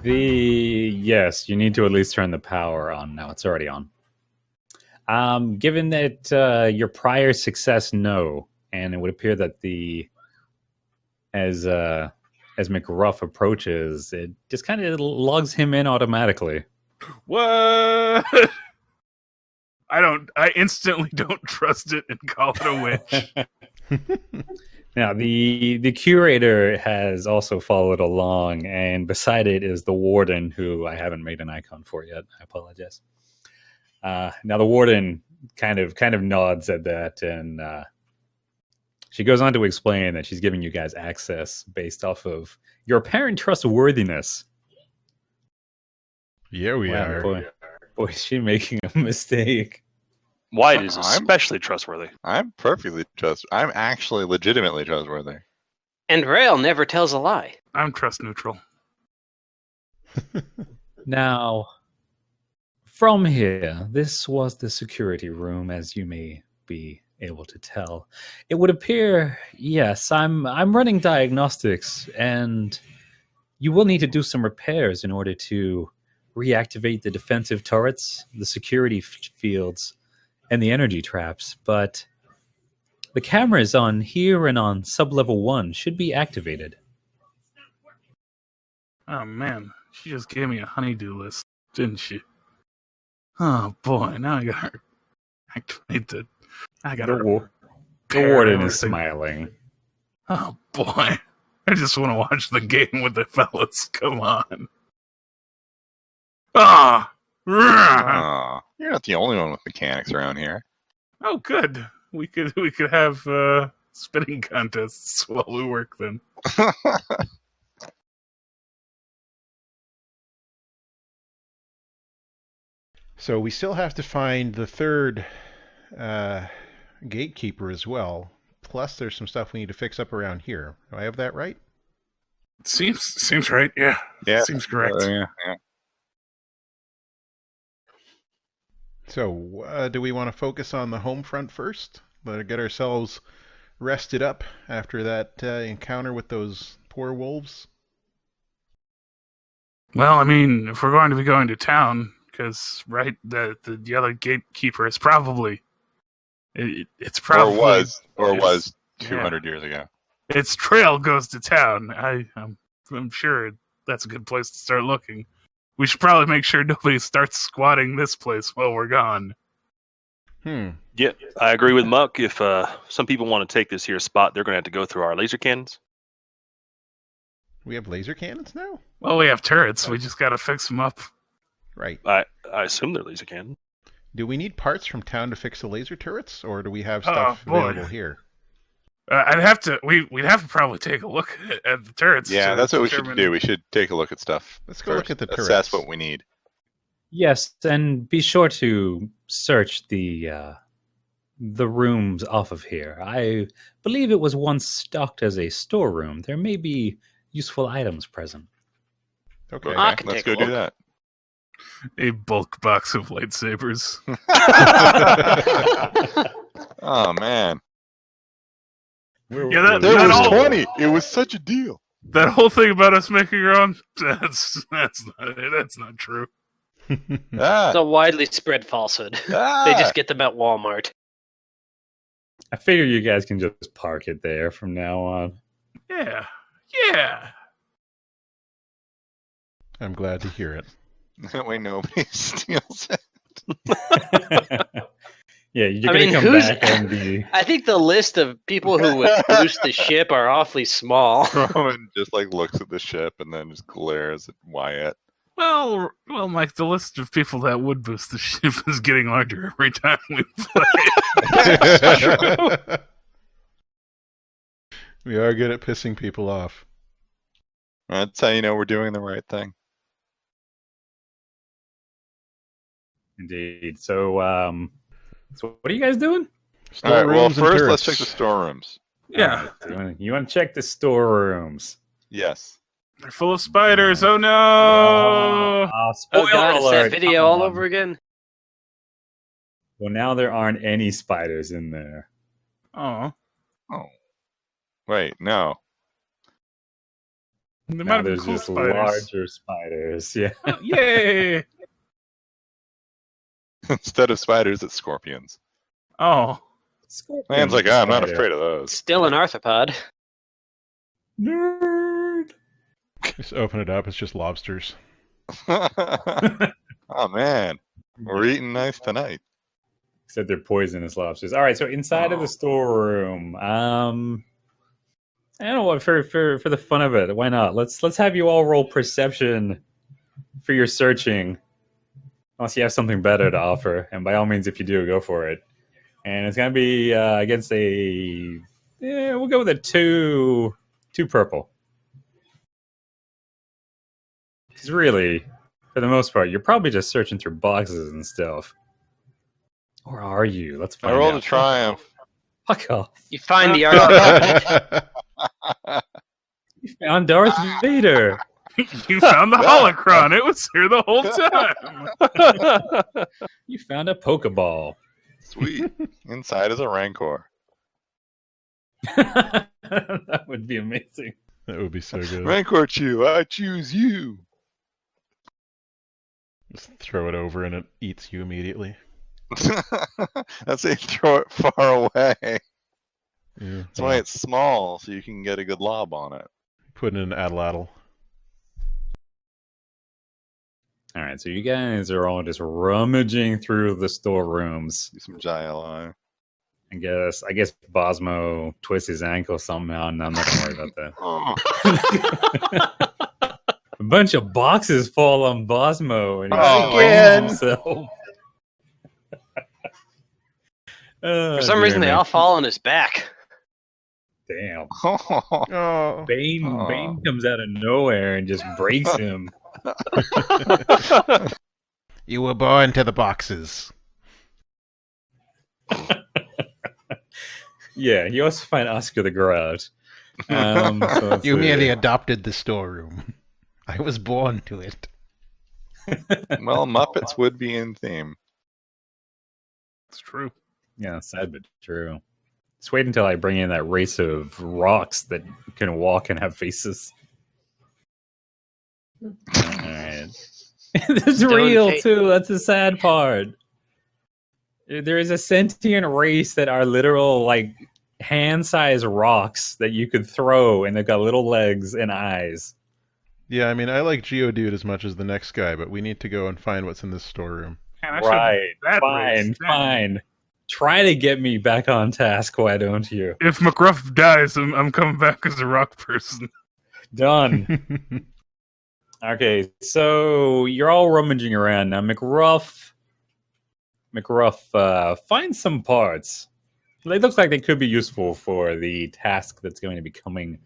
Yes, you need to at least turn the power on now. It's already on. Given that your prior success, no, and it would appear that as McRuff approaches, it just kind of logs him in automatically. What? I instantly don't trust it and call it a witch. Now, the curator has also followed along, and beside it is the warden, who I haven't made an icon for yet. I apologize. Now, the warden kind of nods at that, and she goes on to explain that she's giving you guys access based off of your apparent trustworthiness. Yeah, we are. Boy, is she making a mistake. White is especially trustworthy. I'm perfectly trustworthy. I'm actually legitimately trustworthy. And Rail never tells a lie. I'm trust neutral. Now, from here, this was the security room, as you may be able to tell. It would appear, yes, I'm running diagnostics, and you will need to do some repairs in order to reactivate the defensive turrets, the security fields, and the energy traps, but the cameras on here and on sub-level 1 should be activated. Oh man, she just gave me a honeydew list, didn't she? Oh boy, now I gotta activate the... The warden is smiling. Oh boy, I just want to watch the game with the fellas, come on. Ah! Oh, you're not the only one with mechanics around here. Oh, good. We could have spinning contests while we work then. So we still have to find the third gatekeeper as well. Plus, there's some stuff we need to fix up around here. Do I have that right? Seems right. Yeah. Seems correct. Yeah. So, do we want to focus on the home front first? Let us get ourselves rested up after that encounter with those poor wolves? Well, I mean, if we're going to be going to town, because the other gatekeeper is probably it's probably was 200 years ago. Its trail goes to town. I'm sure that's a good place to start looking. We should probably make sure nobody starts squatting this place while we're gone. Yeah, I agree with Muck. If some people want to take this here spot, they're going to have to go through our laser cannons. We have laser cannons now? Well, we have turrets. We just got to fix them up. Right. I assume they're laser cannon. Do we need parts from town to fix the laser turrets, or do we have stuff available here? We'd have to probably take a look at the turrets. Yeah, that's what we should do. We should take a look at stuff. Let's go look at the turrets. Assess what we need. Yes, and be sure to search the rooms off of here. I believe it was once stocked as a storeroom. There may be useful items present. Okay, let's go do that. A bulk box of lightsabers. Oh man. There was 20. It was such a deal. That whole thing about us making our own, that's not true. It's a widely spread falsehood. They just get them at Walmart. I figure you guys can just park it there from now on. Yeah. I'm glad to hear it. That way nobody steals it. Yeah, you're going to come back and be... I think the list of people who would boost the ship are awfully small. Roman just looks at the ship and then just glares at Wyatt. Well, Mike, the list of people that would boost the ship is getting larger every time we play. We are good at pissing people off. That's how you know we're doing the right thing. Indeed. So what are you guys doing? All right, well, first let's check the storerooms. Yeah. You want to check the storerooms? Yes. They're full of spiders. Oh no! Spoiler God, alert. it's that video all over again. Well, now there aren't any spiders in there. Oh. Wait, no. They might Now have been there's cool just spiders. larger spiders. Yeah. Oh, yay! Instead of spiders, it's scorpions. Oh. Man's like, I'm not spider. afraid of those. Still an arthropod. Nerd. Just open it up. It's just lobsters. Oh man, we're eating nice tonight. Except they're poisonous lobsters. All right, so inside of the storeroom, I don't know what for the fun of it. Why not? Let's have you all roll perception for your searching, unless you have something better to offer. And by all means, if you do, go for it. And it's gonna be against a. We'll go with a two purple. Because really, for the most part, you're probably just searching through boxes and stuff. Or are you? Let's find out. I rolled a triumph. Fuck off. You find the arthropod. You found Darth Vader. You found the holocron. It was here the whole time. You found a Pokeball. Sweet. Inside is a Rancor. That would be amazing. That would be so good. Rancor Chew, I choose you. Just throw it over and it eats you immediately. That's why you throw it far away. Yeah. That's why it's small, so you can get a good lob on it. Put in an Adladdle. All right, so you guys are all just rummaging through the storerooms. Do some JLI. I guess Bosmo twists his ankle somehow, and I'm not gonna worry about that. Oh. A bunch of boxes fall on Bosmo, and he Again. himself. For some reason, they all fall on his back. Damn. Oh. Bane comes out of nowhere and just breaks him. You were born to the boxes. Yeah, you also find Oscar the Grouch. So You merely adopted the storeroom. I was born to it. Well, Muppets would be in theme. It's true. Yeah, sad but true. Just wait until I bring in that race of rocks that can walk and have faces. Alright. This is real too, that's the sad part. There is a sentient race that are literal, like, hand-sized rocks that you could throw, and they've got little legs and eyes. Yeah, I mean, I like Geodude as much as the next guy, but we need to go and find what's in this storeroom. Man, I should Right, that race. fine. Try to get me back on task, why don't you? If McRuff dies, I'm coming back as a rock person. Done. Okay, so you're all rummaging around now. McRuff finds some parts. They look like they could be useful for the task that's going to be coming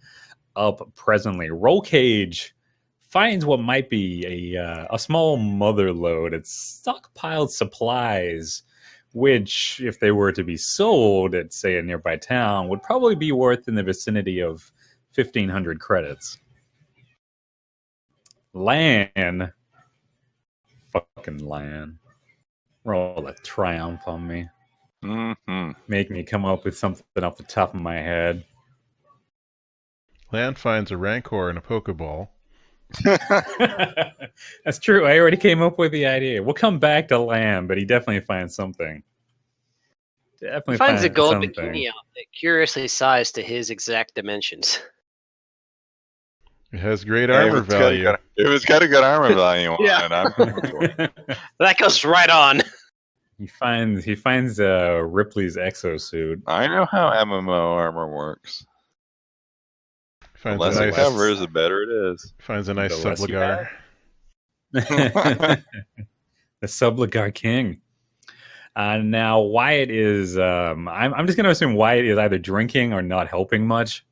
up presently. Roll Cage finds what might be a small mother lode. It's stockpiled supplies, which, if they were to be sold at, say, a nearby town, would probably be worth in the vicinity of 1,500 credits. Lan. Fucking Lan. Roll a triumph on me. Mm-hmm. Make me come up with something off the top of my head. Lan finds a Rancor and a Pokeball. That's true. I already came up with the idea. We'll come back to Lan, but he definitely finds something. Definitely He finds a gold something. bikini outfit, curiously sized to his exact dimensions. It has great armor value. It's got a good armor value on Yeah. it. I'm for it. That goes right on. He finds Ripley's exosuit. I know how MMO armor works. The Finds less a it nice, covers, the better it is. finds a nice The less you Subligar. The Subligar King. Now, Wyatt is... I'm just going to assume Wyatt is either drinking or not helping much.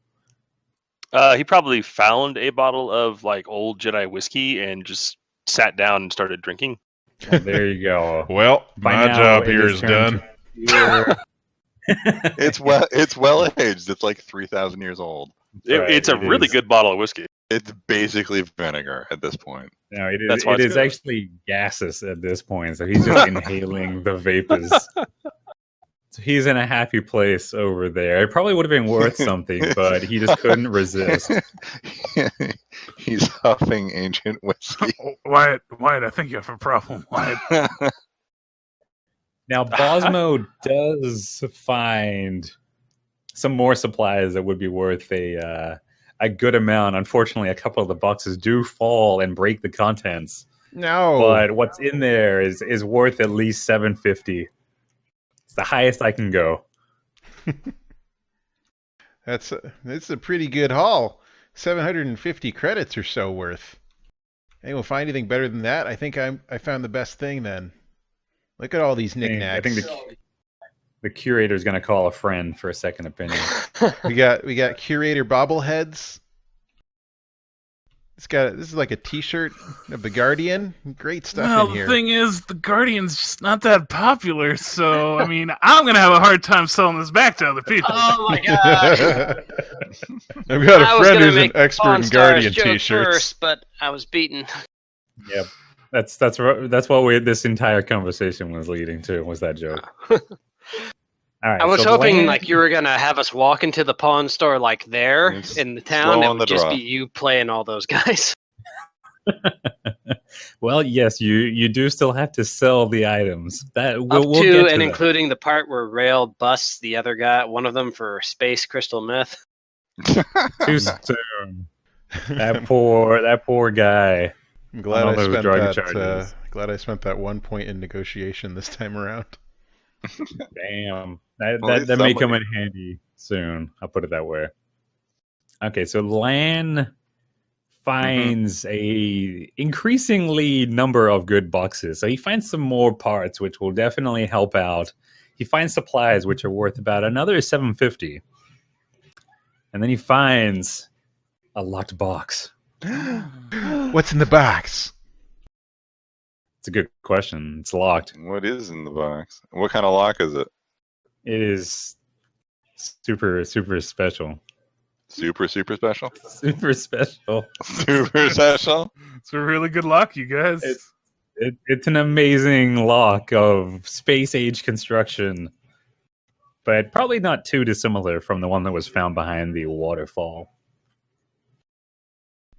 He probably found a bottle of like old Jedi whiskey and just sat down and started drinking. Well, there you go. Well, By my now, job it here has is turned done. It's well aged. It's like 3,000 years old. Right, It's a it really is. good bottle of whiskey. It's basically vinegar at this point. No, it is, That's why it it's is good. actually gaseous at this point, so he's just inhaling the vapors. It's he's in a happy place over there. It probably would have been worth something, but he just couldn't resist. He's huffing ancient whiskey. Wyatt, I think you have a problem, Wyatt. Now, Bosmo does find some more supplies that would be worth a good amount. Unfortunately, a couple of the boxes do fall and break the contents. No. But what's in there is worth at least $750. It's the highest I can go. That's a pretty good haul. 750 credits or so worth. Anyone find anything better than that? I think I found the best thing then. Look at all these knickknacks. I think the curator's going to call a friend for a second opinion. we got curator bobbleheads. This is like a T-shirt of the Guardian. Great stuff in here. The thing is, the Guardian's just not that popular. So I mean, I'm gonna have a hard time selling this back to other people. Oh my god! I've got a friend who's an expert in Guardian T-shirts. First, but I was beaten. Yep, that's what this entire conversation was leading to, was that joke. All right, I was hoping like you were gonna have us walk into the pawn store like there in the town. It would just be you playing all those guys. Well, yes, you do still have to sell the items. That we'll get to and that. Including the part where Rail busts the other guy, one of them, for space crystal meth. Too soon. That poor guy. I'm glad glad I spent that 1 point in negotiation this time around. Damn. That may come in handy soon. I'll put it that way. Okay, so Lan finds a increasingly number of good boxes. So he finds some more parts, which will definitely help out. He finds supplies, which are worth about another $750. And then he finds a locked box. What's in the box? It's a good question. It's locked. What is in the box? What kind of lock is it? It is super, super special. Super special? Super special. Super special? It's a really good lock, you guys. It's an amazing lock of space-age construction, but probably not too dissimilar from the one that was found behind the waterfall.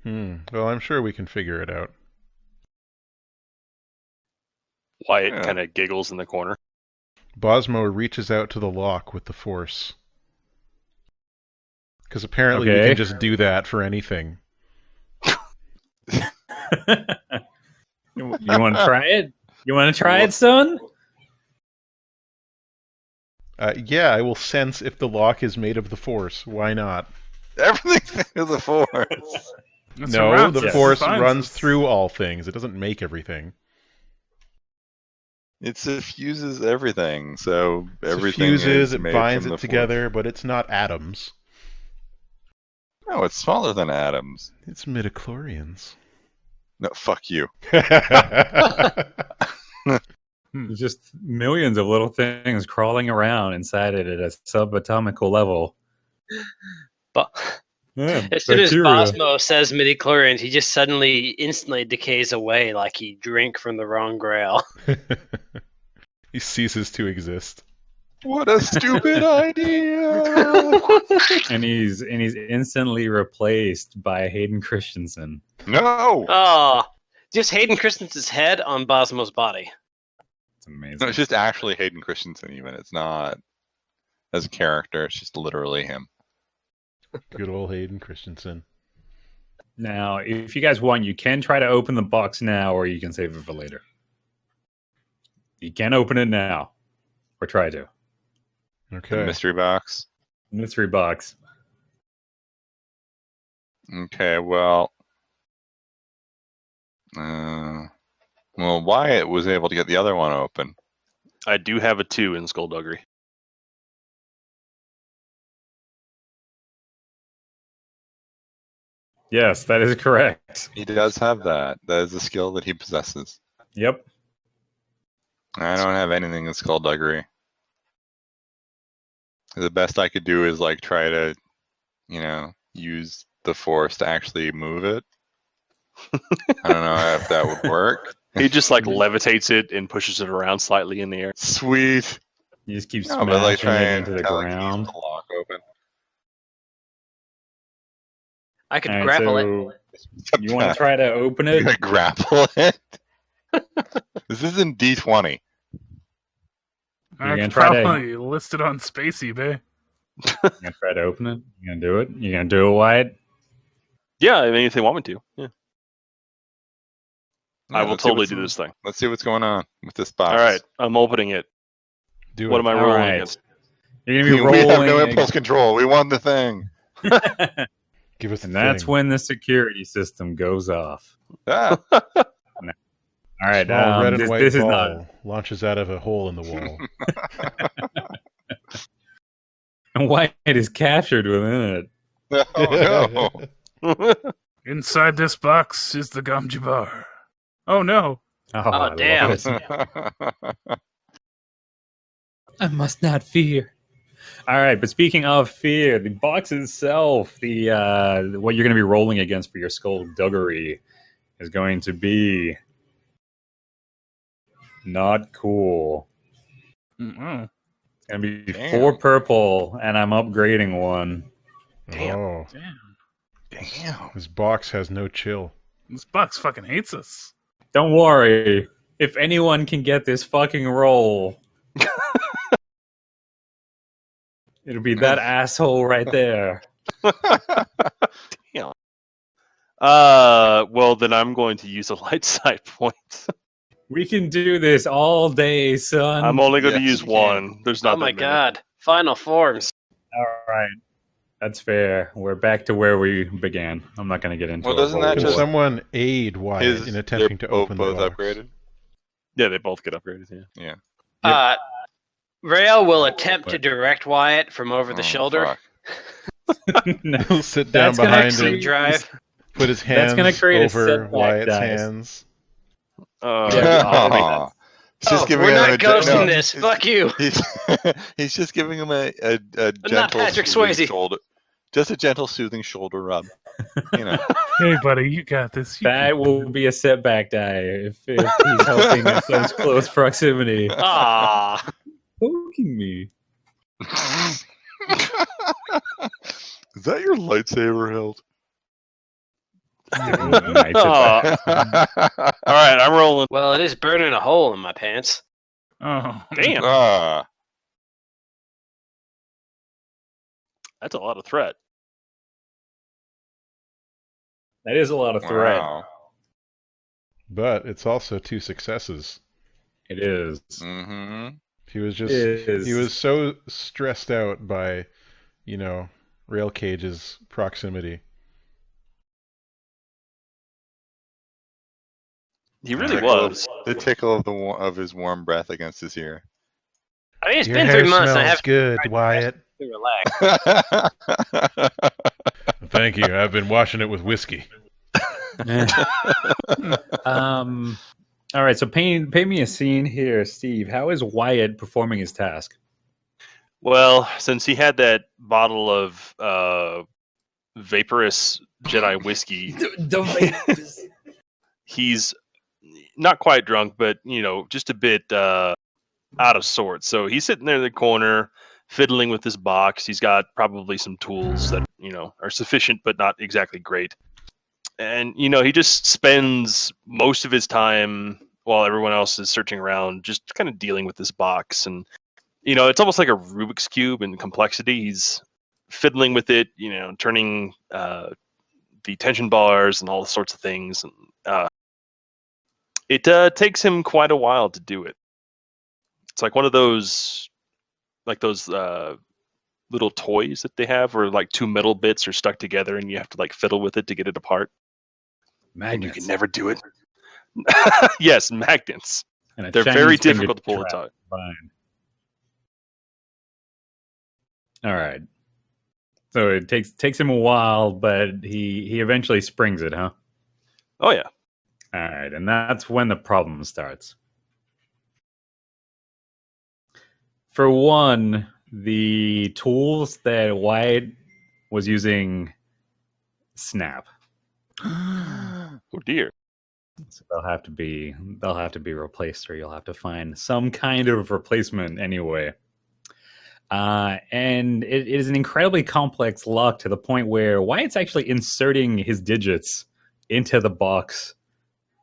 Well, I'm sure we can figure it out. Wyatt kind of giggles in the corner. Bosmo reaches out to the lock with the force. Because apparently we can just do that for anything. You want to try it? You want to try it, son? Yeah, I will sense if the lock is made of the force. Why not? Everything is the force. No, the force runs through all things. It doesn't make everything. It suffuses everything, so everything suffuses, it binds it together, but it's not atoms. No, it's smaller than atoms. It's midichlorians. No, fuck you. Just millions of little things crawling around inside it at a subatomical level. But as soon as Bosmo says midichlorians, he just instantly decays away like he drank from the wrong grail. He ceases to exist. What a stupid idea! And he's instantly replaced by Hayden Christensen. No! Oh, just Hayden Christensen's head on Bosmo's body. It's amazing. No, it's just actually Hayden Christensen even. It's not as a character. It's just literally him. Good old Hayden Christensen. Now, if you guys want, you can try to open the box now, or you can save it for later. You can open it now, or try to. Okay. The mystery box. Mystery box. Okay, well, Wyatt was able to get the other one open. I do have a 2 in Skullduggery. Yes, that is correct. He does have that. That is a skill that he possesses. Yep. I don't have anything in Skullduggery. The best I could do is like try to, use the force to actually move it. I don't know if that would work. He just like levitates it and pushes it around slightly in the air. Sweet. You just keep No, smashing but like try it and into the kinda, like, ease ground. the lock open. I could All right, grapple so it. you want to try to open You're it? gonna grapple it? This isn't D20. You're I gonna could try to- probably list it on Space eBay. You're gonna try to open it? You're gonna do it? You're gonna do it, Wyatt? Yeah, I mean, if they want me to. Yeah. I will let's see totally what's- do this thing. Let's see what's going on with this box. All right, I'm opening it. Do What it. am I All rolling right. against? You're gonna be We have no rolling. impulse control. We won the thing. Give us And the that's thing. when the security system goes off. Ah. All right, Small red and this, white this is ball not. launches out of a hole in the wall. And Wyatt is captured within it. Oh no. Inside this box is the Gamji bar. Oh no! Oh, Oh, I love damn. this. I must not fear. All right, but speaking of fear, the box itself, the what you're going to be rolling against for your skullduggery is going to be not cool. Mm-mm. It's going to be Damn. 4 purple, and I'm upgrading one. Damn. Oh, Damn. Damn. this box has no chill. This box fucking hates us. Don't worry. If anyone can get this fucking roll, it'll be that asshole right there. Damn. Well, then I'm going to use a light side point. We can do this all day, son. I'm only going to Yes, use you can. one. There's not Oh my that many. god. Final forms. All right. That's fair. We're back to where we began. I'm not going to get into Well, a doesn't roll that Can just- war. someone aid Wyatt in attempting to they're open the both box? upgraded? Yeah, they both get upgraded. Yeah. Yep. Rail will attempt to direct Wyatt from over the Oh, shoulder. fuck. No, He'll sit down That's gonna behind actually him, Drive. put his That's hands gonna create a over setback Wyatt's dice. hands. Yeah, Aw. He's just giving we're him not a ghosting no, this. Fuck you. He's just giving him a gentle, not Patrick soothing Swayze. shoulder, just a gentle, soothing shoulder rub. You know, Hey, buddy, you got this. You that will be a setback die if he's helping in such close proximity. Ah. Poking me. is that your lightsaber hilt? Knights Oh. it All right, I'm rolling. Well, it is burning a hole in my pants. Oh, Damn, Ah, that's a lot of threat. That is a lot of threat. wow. But it's also 2 successes. It is. Mm-hmm. He was just It is. he was so stressed out by, Rail Cage's proximity. He really was. The tickle of his warm breath against his ear. I mean, it's Your been hair 3 months. And I smells have good, to Wyatt. relax. Thank you. I've been washing it with whiskey. All right, so paint me a scene here, Steve. How is Wyatt performing his task? Well, since he had that bottle of vaporous Jedi whiskey, he's not quite drunk, but just a bit out of sorts. So he's sitting there in the corner, fiddling with this box. He's got probably some tools that are sufficient, but not exactly great. And he just spends most of his time while everyone else is searching around, just kind of dealing with this box. And it's almost like a Rubik's Cube in complexity. He's fiddling with it, turning the tension bars and all sorts of things. And it takes him quite a while to do it. It's like one of those, little toys that they have, where like 2 metal bits are stuck together, and you have to fiddle with it to get it apart. And you can never do it. Yes, magnets. And a They're Chinese very finger difficult to pull trap. apart. Fine. All right. So it takes him a while, but he eventually springs it, huh? Oh yeah. All right, and that's when the problem starts. For one, the tools that Wyatt was using snap. Oh dear. So they'll have to be replaced, or you'll have to find some kind of replacement anyway. And it is an incredibly complex lock to the point where Wyatt's actually inserting his digits into the box.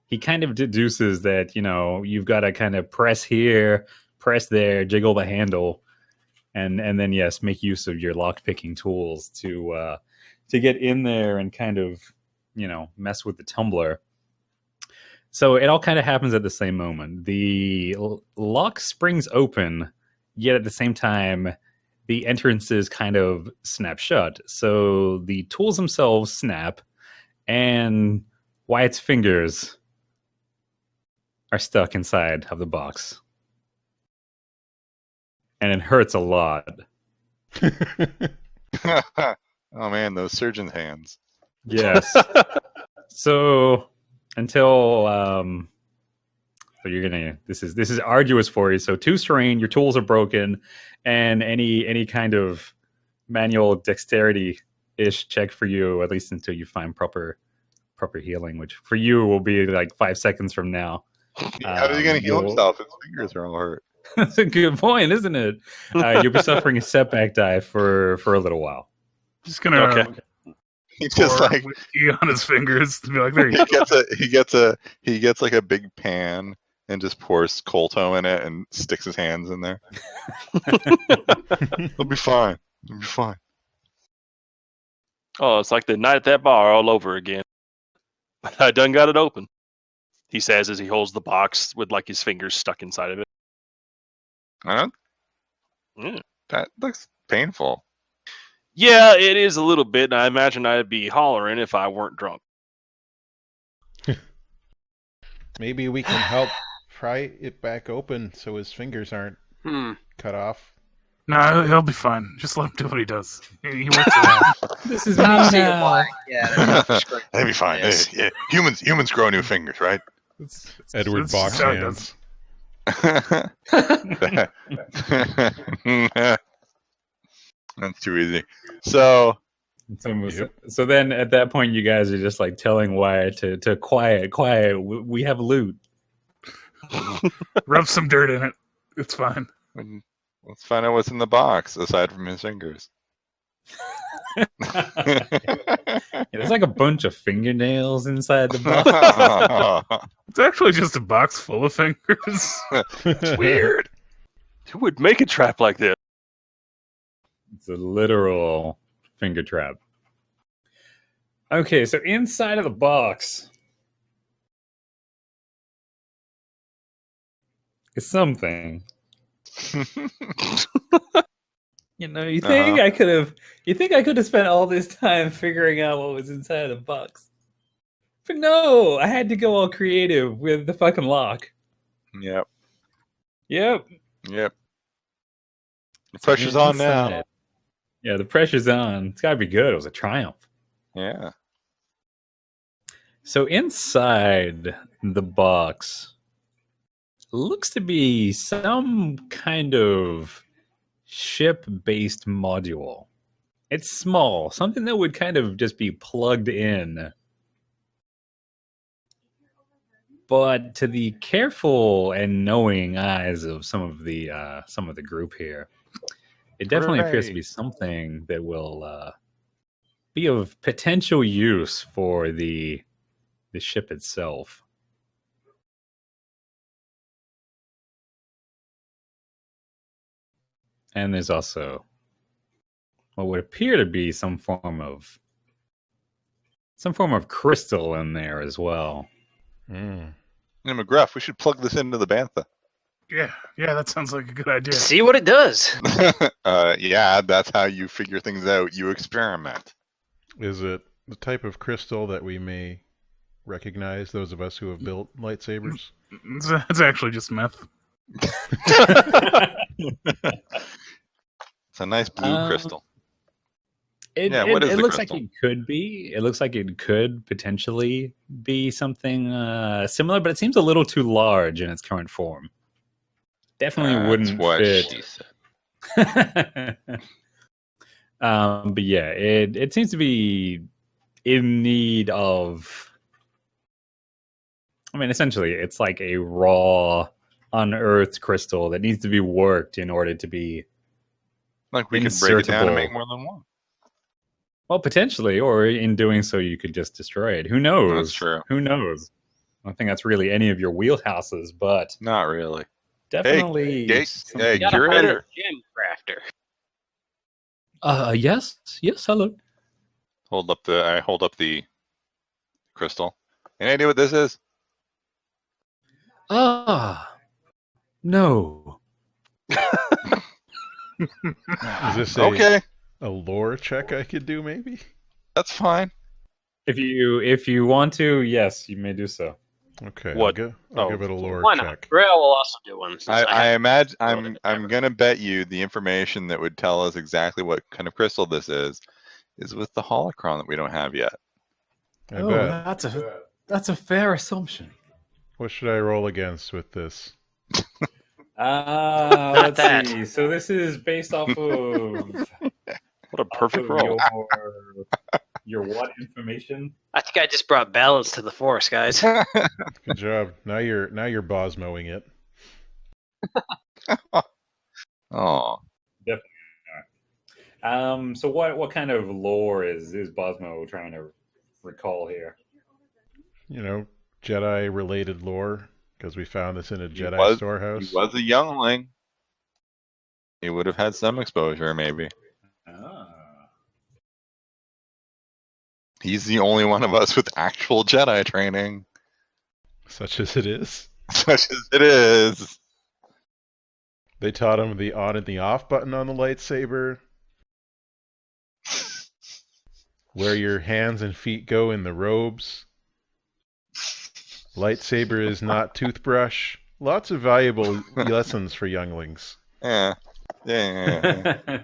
He kind of deduces that, you've got to kind of press here, press there, jiggle the handle, and then, yes, make use of your lock-picking tools to get in there and kind of, mess with the tumbler. So it all kind of happens at the same moment. The lock springs open, yet at the same time, the entrances kind of snap shut. So the tools themselves snap, and Wyatt's fingers are stuck inside of the box. And it hurts a lot. Oh man, those surgeon hands. Yes. So until so you're gonna this is arduous for you. So 2 strain, your tools are broken, and any kind of manual dexterity ish check for you, at least until you find proper healing, which for you will be like 5 seconds from now. How is he gonna heal himself? His fingers are all hurt. That's a good point, isn't it? You'll be suffering a setback die for a little while. Just gonna Okay. He just pour like whiskey on his fingers to be like, there you he gets like a big pan and just pours Colto in it and sticks his hands in there. He'll be fine. He'll be fine. Oh, it's like the night at that bar all over again. I done got it open, he says as he holds the box with like his fingers stuck inside of it. Yeah. That looks painful. Yeah, it is a little bit, and I imagine I'd be hollering if I weren't drunk. Maybe we can help pry it back open so his fingers aren't cut off. No, he'll be fine. Just let him do what he does. He works it out. This is me I'll see now. why. Yeah, That'd be fine. Yes. Yeah. Humans grow new fingers, right? Edward It's Box just how it does. That's too easy. So So then at that point, you guys are just like telling Wyatt to quiet. We have loot. Rub some dirt in it. It's fine. let's find out what's in the box aside from his fingers. There's like a bunch of fingernails inside the box. It's actually just a box full of fingers. It's weird. Who would make a trap like this? It's a literal finger trap. Okay, so inside of the box is something. You think I could have spent all this time figuring out what was inside the box. But no, I had to go all creative with the fucking lock. Yep. Yep. The pressure's on now. Yeah, the pressure's on. It's gotta be good. It was a triumph. Yeah. So inside the box looks to be some kind of ship-based module. It's small, something that would kind of just be plugged in. But to the careful and knowing eyes of some of the group here, it definitely appears to be something that will be of potential use for the ship itself. And there's also what would appear to be some form of crystal in there as well. Mm. Hey, McGruff, we should plug this into the Bantha. Yeah, that sounds like a good idea. See what it does. Yeah, that's how you figure things out. You experiment. Is it the type of crystal that we may recognize, those of us who have built lightsabers? It's actually just meth. It's a nice blue crystal. It What is the looks crystal? like it could be. It looks like it could potentially be something similar, but it seems a little too large in its current form. Definitely wouldn't what fit. she said. But yeah, it seems to be in need of. I mean, essentially, it's like a raw, unearthed crystal that needs to be worked in order to be Like we could break it down and make insertable. more than one. Well, potentially, or in doing so, you could just destroy it. Who knows? That's true. Who knows? I don't think that's really any of your wheelhouses, but Not really. definitely. Hey, something- You gotta find curator. the gem crafter. Yes, hello. I hold up the crystal. Any idea what this is? No. Is this Okay, a lore check I could do, maybe? that's fine. If you want to, yes, you may do so. Okay, What? I'll give it a lore Why not? check. Grail will also do one. since I have- imagine rolled it I'm gonna bet you the information that would tell us exactly what kind of crystal this is with the holocron that we don't have yet. I bet. that's a fair assumption. What should I roll against with this? Let's that. see. So this is based off of What a perfect roll. your what information? I think I just brought balance to the force, guys. Good job. Now you're Bosmoing it. Oh, So what kind of lore is Bosmo trying to recall here? You know, Jedi related lore, because we found this in a Jedi storehouse. he was a youngling. He would have had some exposure, maybe. He's the only one of us with actual Jedi training, Such as it is. such as it is. They taught him the on and the off button on the lightsaber. Where your hands and feet go in the robes. Lightsaber is not toothbrush. Lots of valuable lessons for younglings. Yeah. Okay.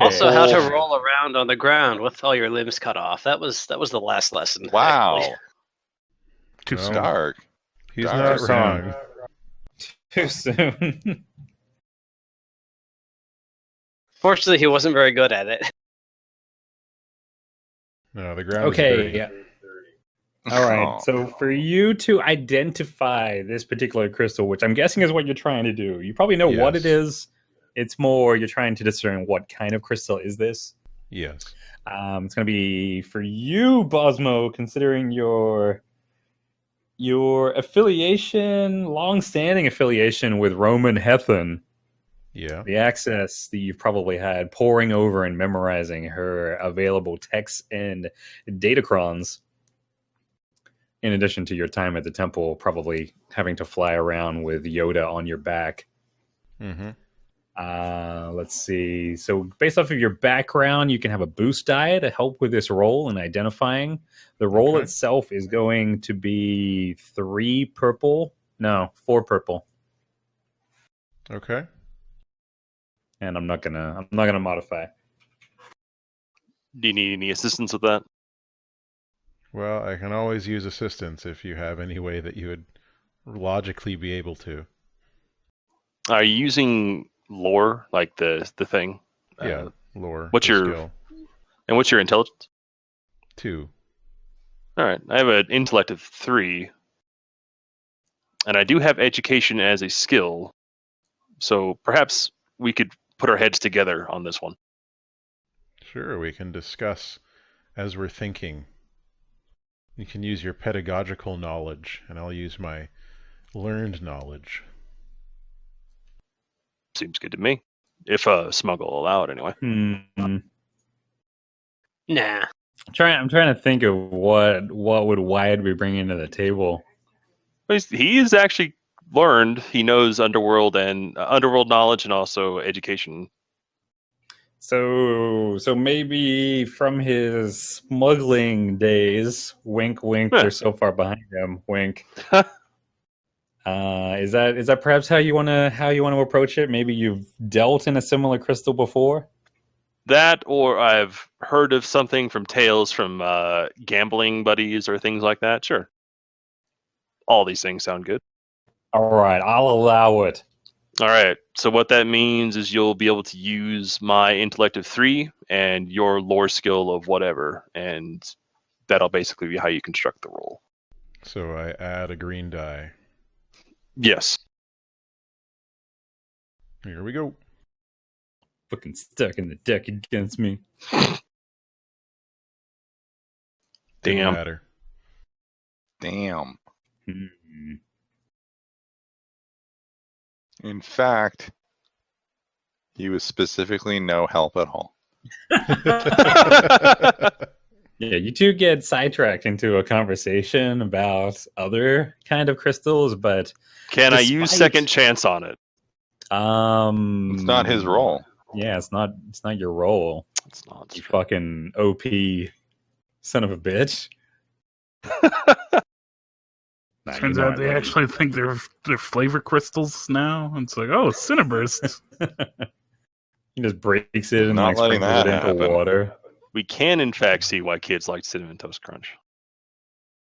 Also, how to roll around on the ground with all your limbs cut off. That was the last lesson. Wow. actually. Too No. soon. Dark. He's Dark. not wrong. Too soon. Fortunately, he wasn't very good at it. No, the ground is Okay. dirty. Yeah. All right. Oh. So for you to identify this particular crystal, which I'm guessing is what you're trying to do, you probably know what it Yes. is. It's more you're trying to discern what kind of crystal is this. Yes. It's going to be for you, Bosmo, considering your affiliation, long-standing affiliation with Roman Hethan, Yeah. the access that you've probably had poring over and memorizing her available texts and datacrons, in addition to your time at the temple, probably having to fly around with Yoda on your back. Mm-hmm. Let's see. So based off of your background, you can have a boost die to help with this roll and identifying. The roll Okay. itself is going to be 4 purple. Okay. And I'm not gonna modify. Do you need any assistance with that? Well, I can always use assistance if you have any way that you would logically be able to. Are you using lore, like the thing? Yeah. Lore. what's the your- skill. And what's your intelligence? 2. All right, I have an intellect of 3, and I do have education as a skill. So perhaps we could put our heads together on this one. Sure, we can discuss as we're thinking. You can use your pedagogical knowledge, and I'll use my learned knowledge. Seems good to me. If smuggle will allow it, anyway. I'm Nah. trying to think of what would Wyatt be bringing to the table. He's actually learned. He knows underworld and underworld knowledge, and also education. So maybe from his smuggling days, wink, wink. Yeah. They're so far behind him, wink. Is that perhaps how you want to approach it? Maybe you've dealt in a similar crystal before. That, or I've heard of something from tales from gambling buddies or things like that. Sure. All these things sound good. All right, I'll allow it. All right. So what that means is you'll be able to use my intellect of 3 and your lore skill of whatever, and that'll basically be how you construct the roll. So I add a green die. Yes. Here we go. fucking stuck in the deck against me. Didn't Damn. matter. Damn. Hmm. In fact, he was specifically no help at all. Yeah, you two get sidetracked into a conversation about other kind of crystals, but Can I use despite- second chance on it? It's not his role. Yeah, it's not your role. It's not. You fucking OP son of a bitch. Nah, Turns you know out I they love actually think they're flavor crystals now. It's like, oh, Cinnaburst. He just breaks it and Not like letting sprinkles it that into happen. water. We can, in fact, see why kids like Cinnamon Toast Crunch.